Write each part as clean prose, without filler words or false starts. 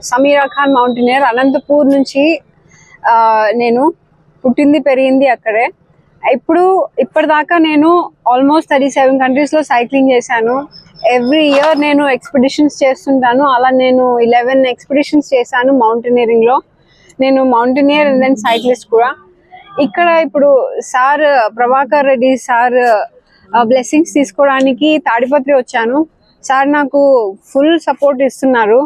Sameera Khan mountaineer. Anantapur నుంచి నేను పుట్టింది పెరిగింది అక్కడే. ఇప్పటిదాకా నేను ఆల్మోస్ట్ 37 కంట్రీస్లో సైక్లింగ్ చేశాను. ఎవ్రీ ఇయర్ నేను ఎక్స్పెడిషన్స్ చేస్తుంటాను. అలా నేను 11 ఎక్స్పెడిషన్స్ చేశాను మౌంటైనియరింగ్లో. నేను మౌంటైనియర్ అండ్ దెన్ సైక్లిస్ట్ కూడా. ఇక్కడ ఇప్పుడు sir Prabhakar Reddy sir blessings తీసుకోవడానికి తాడిపత్రి వచ్చాను. సార్ నాకు ఫుల్ సపోర్ట్ ఇస్తున్నారు.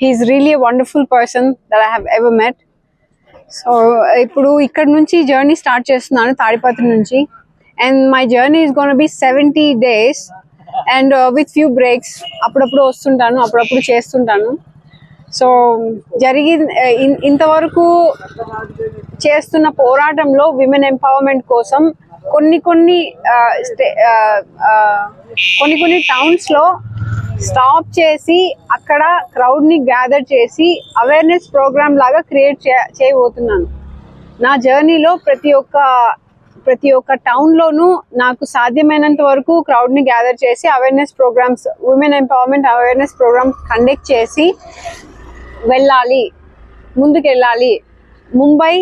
He is really a wonderful person that I have ever met. So ఇప్పుడు ఇక్కడ నుంచి జర్నీ స్టార్ట్ చేస్తున్నాను తాడిపత్రి నుంచి. And my journey is gonna be 70 days and with few breaks. అప్పుడప్పుడు వస్తుంటాను, అప్పుడప్పుడు చేస్తుంటాను. సో ఇంతవరకు చేస్తున్న పోరాటంలో విమెన్ ఎంపవర్మెంట్ కోసం కొన్ని టౌన్స్లో స్టాప్ చేసి అక్కడ క్రౌడ్ని గ్యాదర్ చేసి అవేర్నెస్ ప్రోగ్రామ్ లాగా క్రియేట్ చేయబోతున్నాను. నా జర్నీలో ప్రతి ఒక్క టౌన్లోనూ నాకు సాధ్యమైనంత వరకు క్రౌడ్ని గ్యాదర్ చేసి awareness programs, women empowerment awareness programs conduct చేసి ముందుకెళ్ళాలి. Mumbai,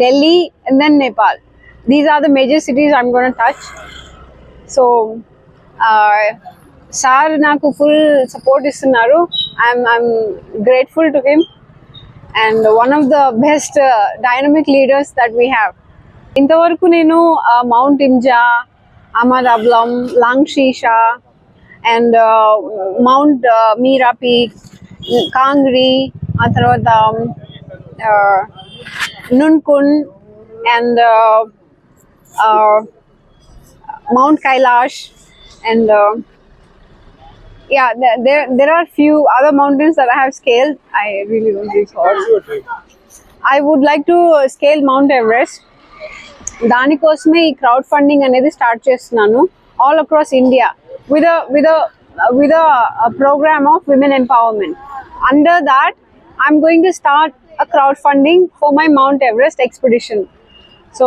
Delhi and then Nepal. These are the major cities I'm gonna touch. So sir నాకు ఫుల్ సపోర్ట్ ఇస్తున్నారు. I'm grateful to him and one of the best dynamic leaders that we have. ఇంతవరకు నేను mount ఇంజా, అమర్ అబ్లం, లాంగ్ షీషా and mount Mera peak, Kangri, ఆ తర్వాత Nunkun and mount Kailash and yeah, there are few other mountains that I have scaled. I really don't recall. I would like to scale Mount Everest. దానికోసమే ఈ crowd funding అనేది స్టార్ట్ చేస్తున్నాను all across India with a program of women empowerment. Under that, I'm going to start a crowdfunding for my Mount Everest expedition. So